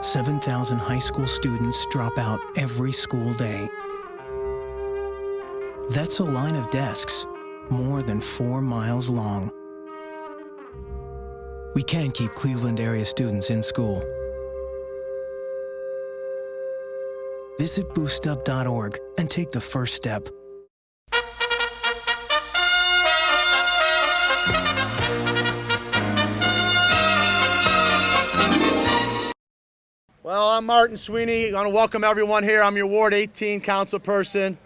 7,000 high school students drop out every school day. That's a line of desks more than 4 miles long. We can keep Cleveland area students in school. Visit boostup.org and take the first step. Well, I'm Martin Sweeney. I want to welcome everyone here. I'm your Ward 18 council person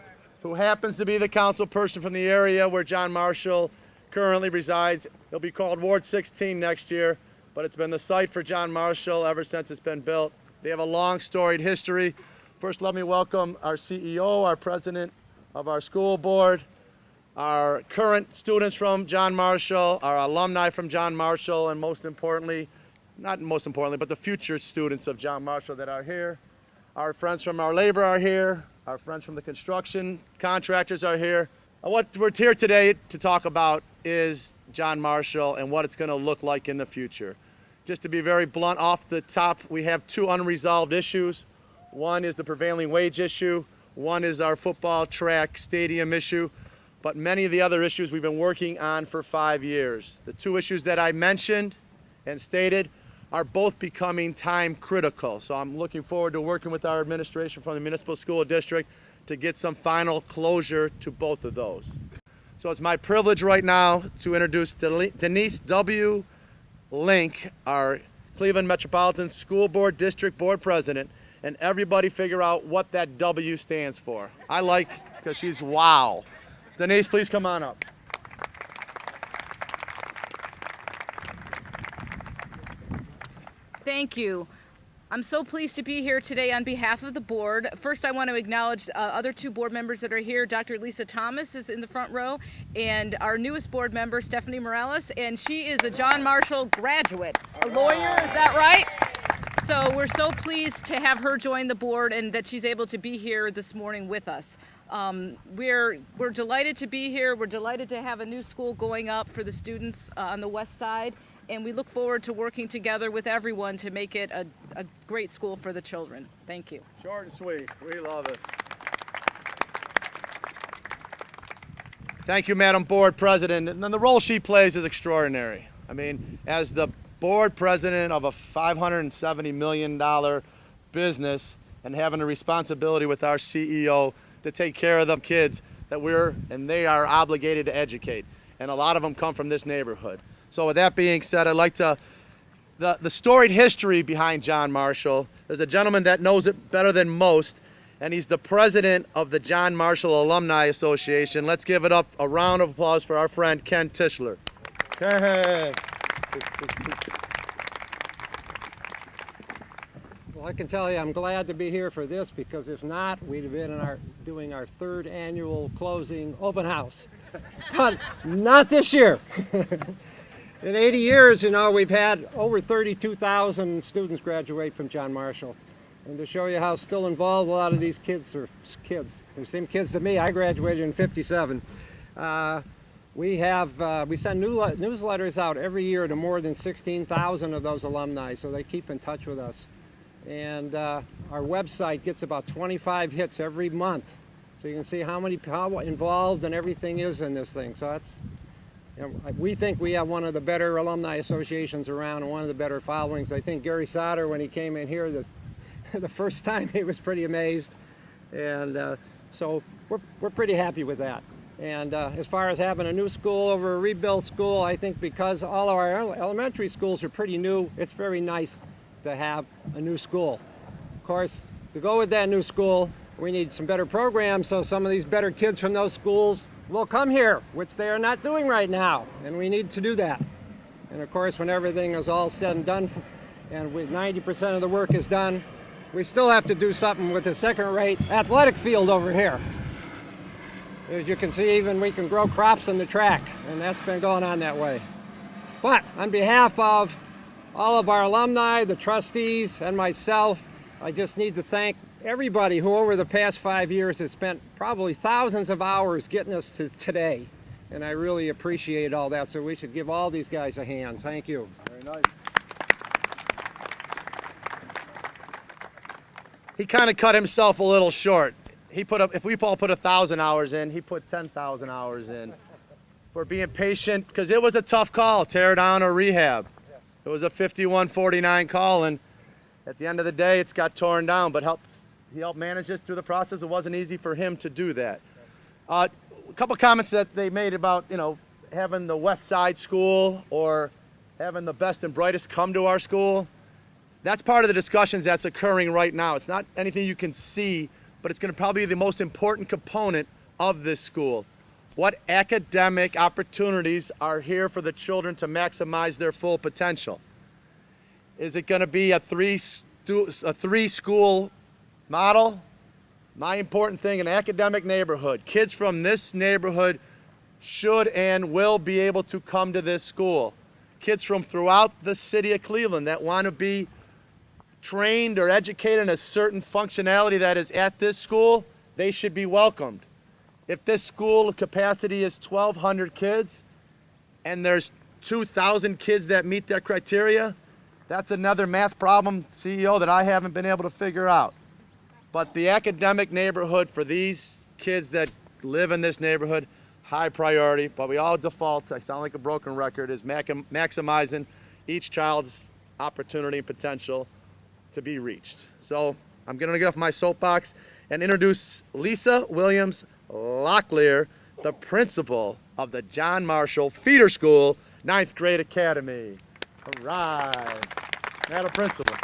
who happens to be the council person from the area where John Marshall currently resides. It'll be called Ward 16 next year, but it's been the site for John Marshall ever since it's been built. They have a long storied history. First, let me welcome our CEO, our president of our school board, our current students from John Marshall, our alumni from John Marshall, and most importantly, not most importantly, but the future students of John Marshall that are here. Our friends from our labor are here. Our friends from the construction contractors are here. What we're here today to talk about is John Marshall and what it's going to look like in the future. Just to be very blunt off the top, we have two unresolved issues. One is the prevailing wage issue. One is our football track stadium issue. But many of the other issues we've been working on for 5 years. The two issues that I mentioned and stated are both becoming time critical. So I'm looking forward to working with our administration from the Municipal School District to get some final closure to both of those. So it's my privilege right now to introduce Denise W. Link, our Cleveland Metropolitan School Board District Board President, and everybody figure out what that W stands for. I like, because she's wow. Denise, please come on up. Thank you. I'm so pleased to be here today on behalf of the board. First, I want to acknowledge other two board members that are here. Dr. Lisa Thomas is in the front row, and our newest board member, Stephanie Morales, and she is a John Marshall graduate, a lawyer, is that right? So we're so pleased to have her join the board and that she's able to be here this morning with us. We're delighted to be here. We're delighted to have a new school going up for the students on the west side. And we look forward to working together with everyone to make it a great school for the children. Thank you. Short and sweet. We love it. Thank you, Madam Board President. And the role she plays is extraordinary. I mean, as the board president of a $570 million business and having a responsibility with our CEO to take care of the kids that they are obligated to educate. And a lot of them come from this neighborhood. So with that being said, I'd like to, the storied history behind John Marshall, there's a gentleman that knows it better than most, and he's the president of the John Marshall Alumni Association. Let's give it up, a round of applause for our friend Ken Tischler. Ken. Well, I can tell you I'm glad to be here for this, because if not, we'd have been doing our third annual closing open house. But not this year. In 80 years, we've had over 32,000 students graduate from John Marshall. And to show you how still involved a lot of these kids are kids. They're the same kids to me. I graduated in '57. We send newsletters out every year to more than 16,000 of those alumni, so they keep in touch with us. And our website gets about 25 hits every month. So you can see how involved and everything is in this thing. So that's, we think we have one of the better alumni associations around and one of the better followings. I think Gary Sauter, when he came in here the first time, he was pretty amazed. And so we're pretty happy with that. And as far as having a new school over a rebuilt school, I think because all of our elementary schools are pretty new, it's very nice to have a new school. Of course, to go with that new school, we need some better programs so some of these better kids from those schools will come here, which they are not doing right now, and we need to do that. And of course, when everything is all said and done, and 90% of the work is done, we still have to do something with the second-rate athletic field over here. As you can see, even we can grow crops on the track, and that's been going on that way. But on behalf of all of our alumni, the trustees, and myself, I just need to thank everybody who over the past 5 years has spent probably thousands of hours getting us to today. And I really appreciate all that, so we should give all these guys a hand. Thank you. Very nice. he kind of cut himself a little short. If we all put 1,000 hours in, he put 10,000 hours in. For being patient, because it was a tough call, tear down or rehab. It was a 51-49 call, and at the end of the day, it's got torn down, but he helped manage this through the process. It wasn't easy for him to do that. A couple comments that they made about, having the West Side School or having the best and brightest come to our school. That's part of the discussions that's occurring right now. It's not anything you can see, but it's going to probably be the most important component of this school. What academic opportunities are here for the children to maximize their full potential? Is it going to be a three-school model? My important thing, an academic neighborhood. Kids from this neighborhood should and will be able to come to this school. Kids from throughout the city of Cleveland that want to be trained or educated in a certain functionality that is at this school, they should be welcomed. If this school capacity is 1,200 kids and there's 2,000 kids that meet that criteria, that's another math problem, CEO, that I haven't been able to figure out. But the academic neighborhood for these kids that live in this neighborhood, high priority, but we all default, I sound like a broken record, is maximizing each child's opportunity and potential to be reached. So I'm going to get off my soapbox and introduce Lisa Williams Locklear, the principal of the John Marshall Feeder School 9th Grade Academy. All right, Madam Principal.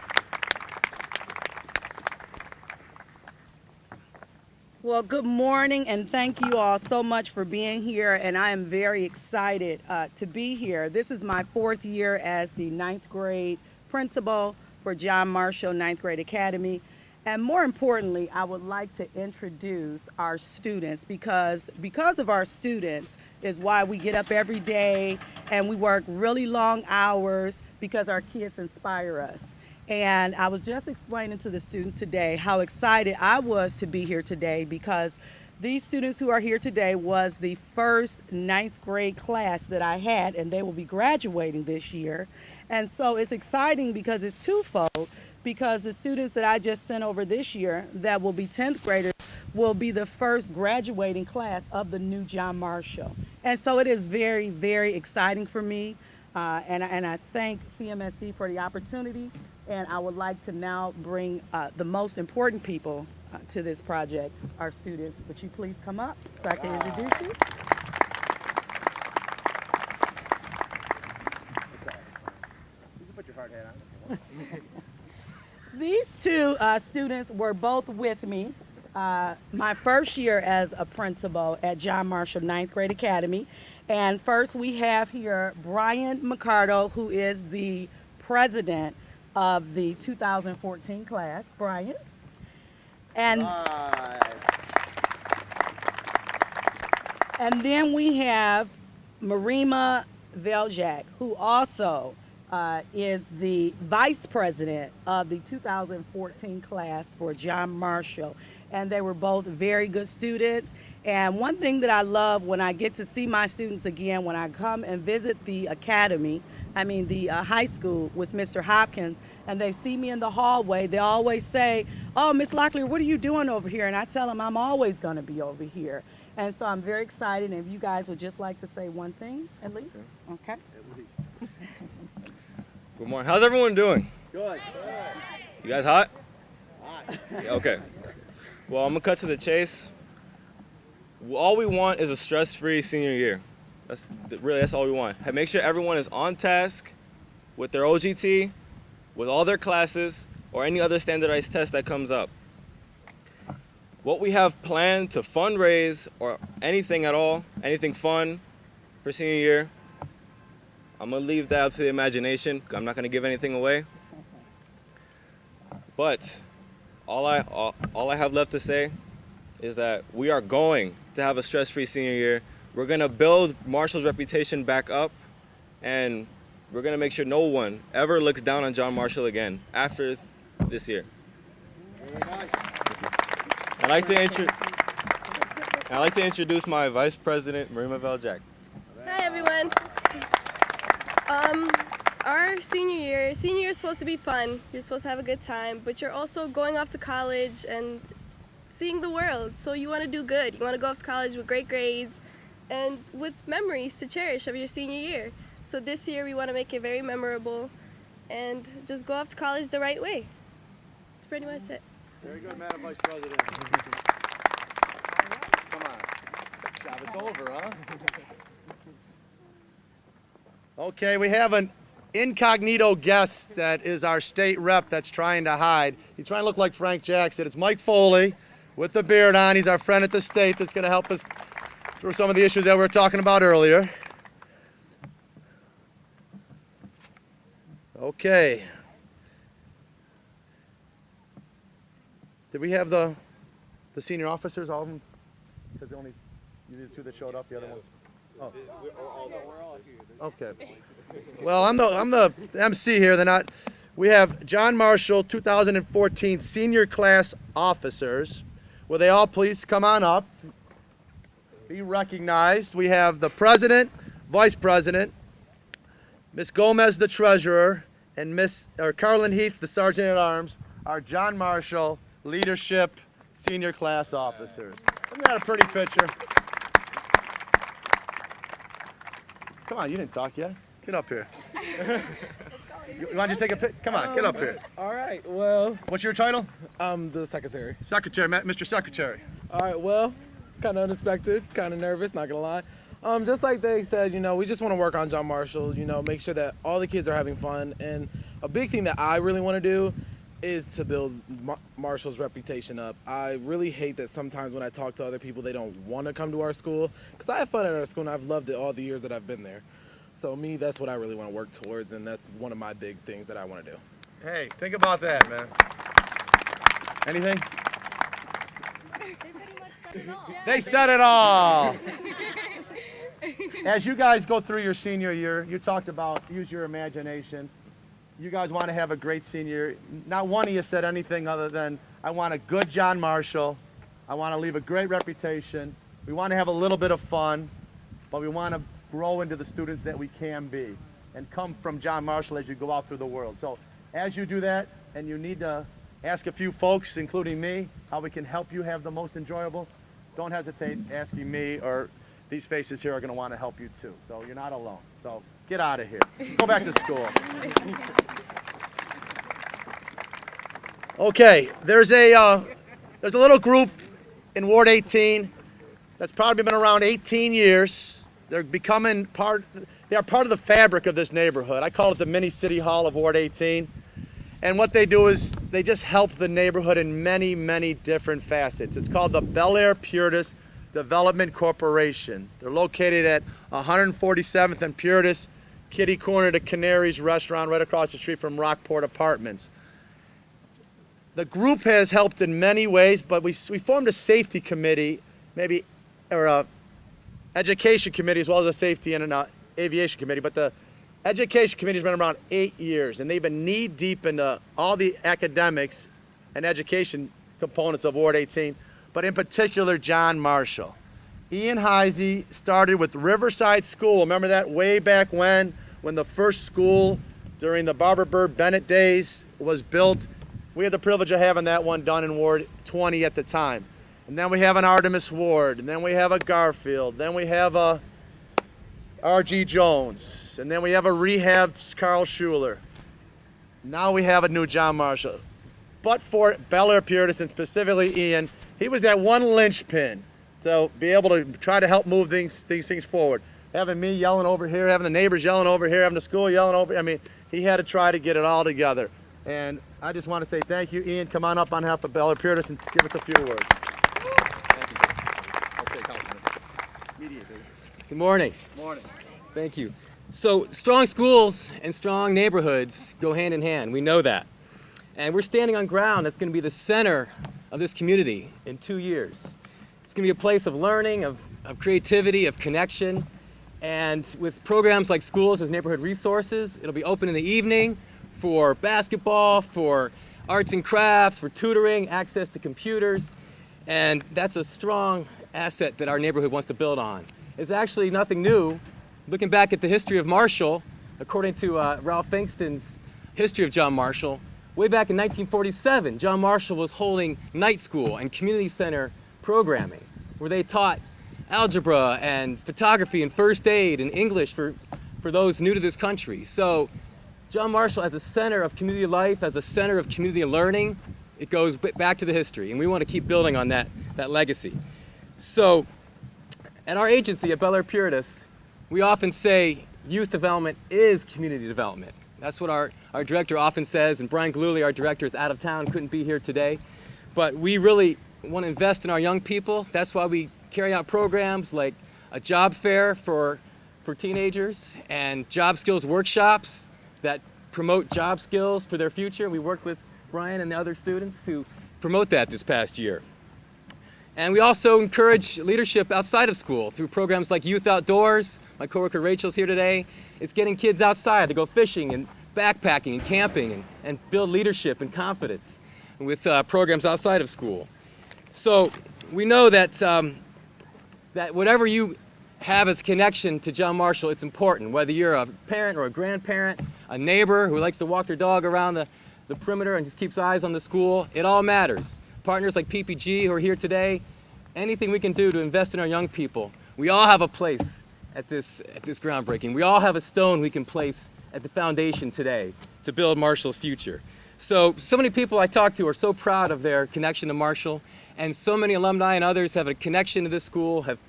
Well, good morning, and thank you all so much for being here, and I am very excited to be here. This is my 4th year as the 9th grade principal for John Marshall 9th Grade Academy. And more importantly, I would like to introduce our students because of our students is why we get up every day and we work really long hours because our kids inspire us. And I was just explaining to the students today how excited I was to be here today because these students who are here today was the first 9th grade class that I had, and they will be graduating this year. And so it's exciting because it's twofold, because the students that I just sent over this year that will be 10th graders will be the first graduating class of the new John Marshall. And so it is very, very exciting for me. And I thank CMSD for the opportunity. And I would like to now bring the most important people to this project, our students. Would you please come up so I can introduce you? You can put your hard hat on. These two students were both with me my first year as a principal at John Marshall 9th Grade Academy. And first we have here Brian McCardo, who is the president of the 2014 class. Brian. And, and then we have Marima Veljak, who also is the vice president of the 2014 class for John Marshall. And they were both very good students. And one thing that I love when I get to see my students again, when I come and visit the academy, the high school with Mr. Hopkins, and they see me in the hallway, they always say, "Oh, Miss Locklear, what are you doing over here?" And I tell them I'm always going to be over here. And so I'm very excited. And if you guys would just like to say one thing, at least. Okay. Good morning. How's everyone doing? Good. You guys hot? Hot. Yeah, okay. Well, I'm gonna cut to the chase. All we want is a stress-free senior year. That's all we want. Make sure everyone is on task with their OGT, with all their classes, or any other standardized test that comes up. What we have planned to fundraise or anything at all, anything fun for senior year, I'm gonna leave that up to the imagination. I'm not gonna give anything away. But all I have left to say is that we are going to have a stress-free senior year. We're gonna build Marshall's reputation back up, and we're gonna make sure no one ever looks down on John Marshall again after this year. Very nice. I'd like to introduce my Vice President, Marima Veljak. Hi, everyone. our senior year is supposed to be fun. You're supposed to have a good time, but you're also going off to college and seeing the world. So you want to do good. You want to go off to college with great grades and with memories to cherish of your senior year. So this year we want to make it very memorable and just go off to college the right way. That's pretty much it. Very good, Madam Vice President. Come on. Shop, it's over, huh? Okay, we have an incognito guest that is our state rep that's trying to hide. He's trying to look like Frank Jackson. It's Mike Foley with the beard on. He's our friend at the state that's going to help us through some of the issues that we were talking about earlier. Okay. Did we have the senior officers, all of them? Because only you the two that showed up, the other one. Oh. Okay. Well, I'm the MC here. They're not. We have John Marshall, 2014 senior class officers. Will they all please come on up? Be recognized. We have the president, vice president, Miss Gomez, the treasurer, and Carlin Heath, the sergeant at arms, our John Marshall leadership senior class officers. Isn't that a pretty picture? Come on, you didn't talk yet. Get up here. You want to just take a pic? Come on, get up here. All right, well, What's your title? I'm the secretary. Secretary, Mr. Secretary. All right, well, it's kind of unexpected, kind of nervous, not gonna lie. Just like they said, we just want to work on John Marshall, make sure that all the kids are having fun. And a big thing that I really want to do is to build Marshall's reputation up. I really hate that sometimes when I talk to other people, they don't want to come to our school, because I have fun at our school and I've loved it all the years that I've been there. So me, that's what I really want to work towards, and that's one of my big things that I want to do. Hey, think about that, man. Anything? They said it all. As you guys go through your senior year, you talked about use your imagination. You guys want to have a great senior. Not one of you said anything other than, I want a good John Marshall. I want to leave a great reputation. We want to have a little bit of fun, but we want to grow into the students that we can be and come from John Marshall as you go out through the world. So as you do that, and you need to ask a few folks, including me, how we can help you have the most enjoyable, don't hesitate asking me, or these faces here are going to want to help you too. So you're not alone. So get out of here. Go back to school. Okay, there's a little group in Ward 18 that's probably been around 18 years. They're becoming they are part of the fabric of this neighborhood. I call it the mini city hall of Ward 18. And what they do is they just help the neighborhood in many, many different facets. It's called the Bel Air Purtis Development Corporation. They're located at 147th and Purtis, kitty corner to Canaries Restaurant right across the street from Rockport Apartments. The group has helped in many ways, but we formed a safety committee, or a education committee as well as a safety and an aviation committee. But the education committee has been around 8 years, and they've been knee deep into all the academics and education components of Ward 18, but in particular John Marshall. Ian Heisey started with Riverside School. Remember that way back when the first school during the Barbara Bird Bennett days was built. We had the privilege of having that one done in Ward 20 at the time. And then we have an Artemis Ward, and then we have a Garfield, then we have a R.G. Jones, and then we have a rehabbed Carl Schuler. Now we have a new John Marshall. But for Bel Air Purtis, and specifically Ian, he was that one linchpin to be able to try to help move these things forward. Having me yelling over here, having the neighbors yelling over here, having the school yelling over, he had to try to get it all together. And I just want to say thank you, Ian. Come on up on behalf of Bel Air Purtis and give us a few words. Thank you. Okay, Councilman. Good morning. Morning. Thank you. So strong schools and strong neighborhoods go hand in hand. We know that. And we're standing on ground that's going to be the center of this community in 2 years. It's going to be a place of learning, of creativity, of connection. And with programs like schools as neighborhood resources, it'll be open in the evening for basketball, for arts and crafts, for tutoring, access to computers. And that's a strong asset that our neighborhood wants to build on. It's actually nothing new. Looking back at the history of Marshall, according to Ralph Finkston's History of John Marshall, way back in 1947, John Marshall was holding night school and community center programming, where they taught algebra and photography and first aid and English for those new to this country. So John Marshall, as a center of community life, as a center of community learning, it goes back to the history, and we want to keep building on that legacy. So at our agency at Bel Air Puritas, we often say youth development is community development. That's what our director often says, and Brian Galuli, our director, is out of town, couldn't be here today. But we really want to invest in our young people. That's why we carry out programs like a job fair for teenagers and job skills workshops that promote job skills for their future. We worked with Brian and the other students to promote that this past year. And we also encourage leadership outside of school through programs like Youth Outdoors. My coworker Rachel's here today. It's getting kids outside to go fishing and backpacking and camping and build leadership and confidence with programs outside of school. So we know that, that whatever you have as a connection to John Marshall, it's important. Whether you're a parent or a grandparent, a neighbor who likes to walk their dog around the perimeter and just keeps eyes on the school, it all matters. Partners like PPG who are here today, anything we can do to invest in our young people. We all have a place at this groundbreaking. We all have a stone we can place at the foundation today to build Marshall's future. So many people I talk to are so proud of their connection to Marshall, and so many alumni and others have a connection to this school, have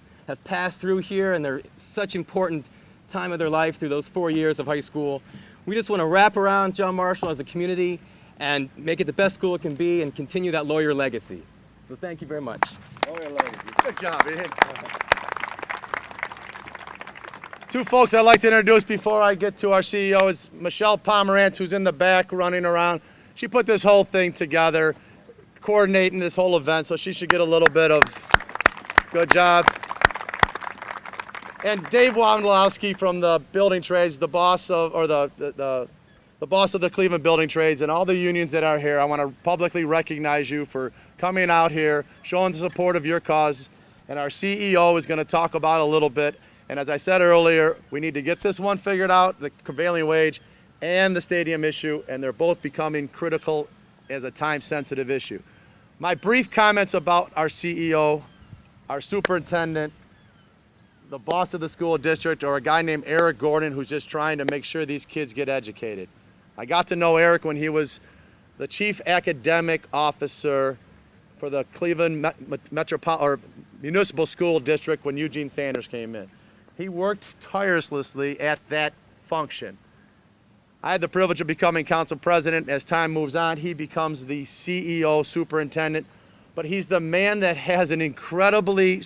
passed through here, and they're such important time of their life through those 4 years of high school. We just want to wrap around John Marshall as a community and make it the best school it can be and continue that lawyer legacy. So thank you very much. Lawyer legacy. Good job, Ian. Two folks I'd like to introduce before I get to our CEO is Michelle Pomerantz, who's in the back running around. She put this whole thing together, coordinating this whole event, so she should get a little bit of good job. And Dave Wondolowski from the building trades, the boss of, or the boss of the Cleveland building trades, and all the unions that are here. I want to publicly recognize you for coming out here, showing the support of your cause. And our CEO is going to talk about a little bit. And as I said earlier, we need to get this one figured out, the prevailing wage and the stadium issue, and they're both becoming critical as a time-sensitive issue. My brief comments about our CEO, our superintendent, the boss of the school district, or a guy named Eric Gordon who's just trying to make sure these kids get educated. I got to know Eric when he was the chief academic officer for the Cleveland Municipal School District when Eugene Sanders came in. He worked tirelessly at that function. I had the privilege of becoming council president. As time moves on, he becomes the CEO, superintendent, but he's the man that has an incredibly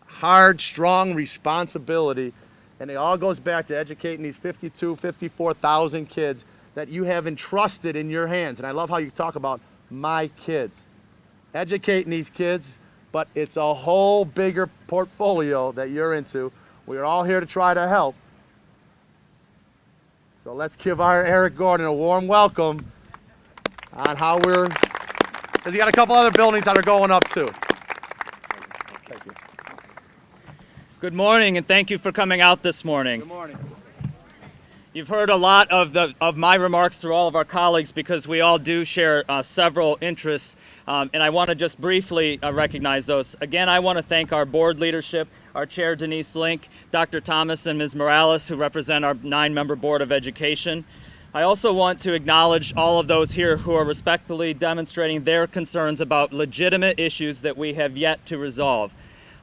hard, strong responsibility, and it all goes back to educating these 54,000 kids that you have entrusted in your hands. And I love how you talk about my kids. Educating these kids, but it's a whole bigger portfolio that you're into. We're all here to try to help. So let's give our Eric Gordon a warm welcome on how we're, because he got a couple other buildings that are going up too. Thank you. Good morning, and thank you for coming out this morning. Good morning. You've heard a lot of my remarks through all of our colleagues because we all do share several interests, and I want to just briefly recognize those. Again, I want to thank our board leadership, our chair Denise Link, Dr. Thomas and Ms. Morales, who represent our 9-member Board of Education. I also want to acknowledge all of those here who are respectfully demonstrating their concerns about legitimate issues that we have yet to resolve.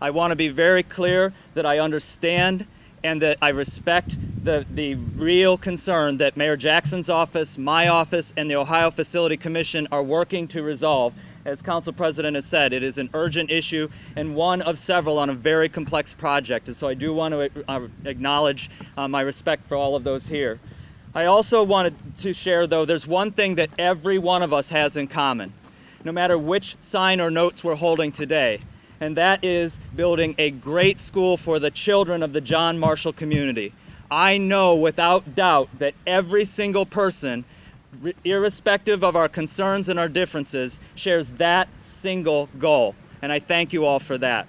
I want to be very clear that I understand and that I respect the real concern that Mayor Jackson's office, my office, and the Ohio Facility Commission are working to resolve. As Council President has said, it is an urgent issue and one of several on a very complex project. And so I do want to acknowledge my respect for all of those here. I also wanted to share, though, there's one thing that every one of us has in common, no matter which sign or notes we're holding today, and that is building a great school for the children of the John Marshall community. I know without doubt that every single person, irrespective of our concerns and our differences, shares that single goal, and I thank you all for that.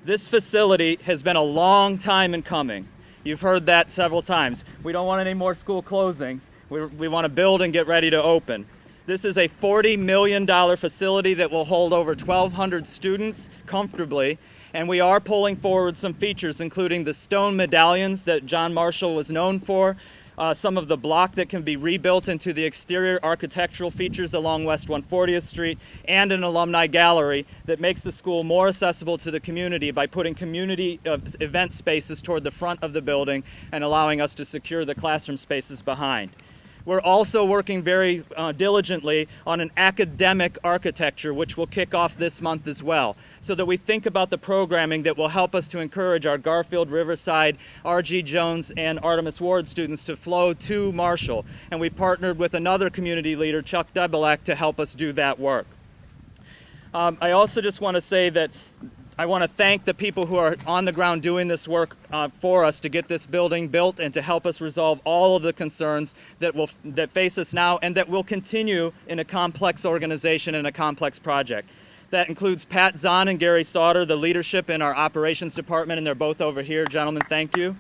This facility has been a long time in coming. You've heard that several times. We don't want any more school closings. We want to build and get ready to open. This is a $40 million facility that will hold over 1,200 students comfortably, and we are pulling forward some features, including the stone medallions that John Marshall was known for, some of the block that can be rebuilt into the exterior architectural features along West 140th Street, and an alumni gallery that makes the school more accessible to the community by putting community event spaces toward the front of the building and allowing us to secure the classroom spaces behind. We're also working very diligently on an academic architecture, which will kick off this month as well, so that we think about the programming that will help us to encourage our Garfield, Riverside, R.G. Jones, and Artemis Ward students to flow to Marshall. And we've partnered with another community leader, Chuck Debelak, to help us do that work. I also just want to say that I want to thank the people who are on the ground doing this work for us to get this building built and to help us resolve all of the concerns that face us now and that will continue in a complex organization and a complex project. That includes Pat Zahn and Gary Sauter, the leadership in our operations department, and they're both over here. Gentlemen, thank you.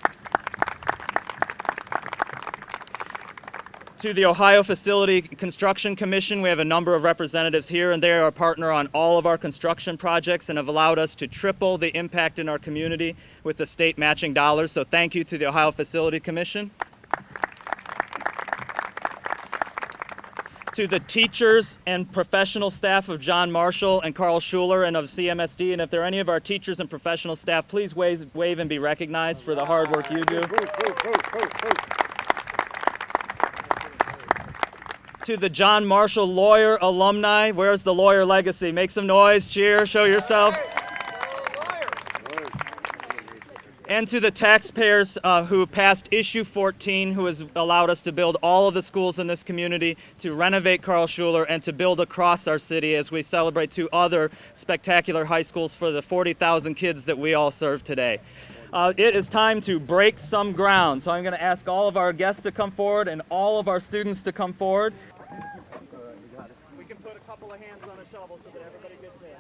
To the Ohio Facility Construction Commission, we have a number of representatives here, and they are a partner on all of our construction projects and have allowed us to triple the impact in our community with the state matching dollars. So thank you to the Ohio Facility Commission. To the teachers and professional staff of John Marshall and Carl Schuler and of CMSD, and if there are any of our teachers and professional staff, please wave and be recognized for the hard work you do. To the John Marshall Lawyer alumni, where's the lawyer legacy? Make some noise, cheer, show yourself. And to the taxpayers who passed issue 14, who has allowed us to build all of the schools in this community, to renovate Carl Schuler, and to build across our city as we celebrate 2 other spectacular high schools for the 40,000 kids that we all serve today. It is time to break some ground. So I'm going to ask all of our guests to come forward and all of our students to come forward. We can put a couple of hands on a shovel so that everybody gets in.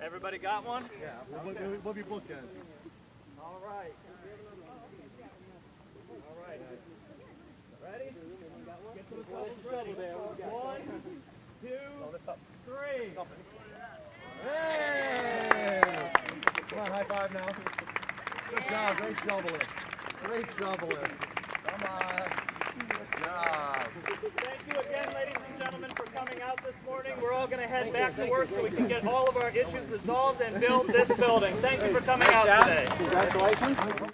Everybody got one? Yeah, we'll be booked in. All right. All right. Ready? Get to the shovel there. 1, 2, 3. Hey! Come on, high five now. Good job, great shoveling. Great shoveling. Come on. Good job. Thank you again, ladies and gentlemen, for coming out this morning. We're all going to head back to work so we can get all of our issues resolved and build this building. Thank you for coming out today. Congratulations.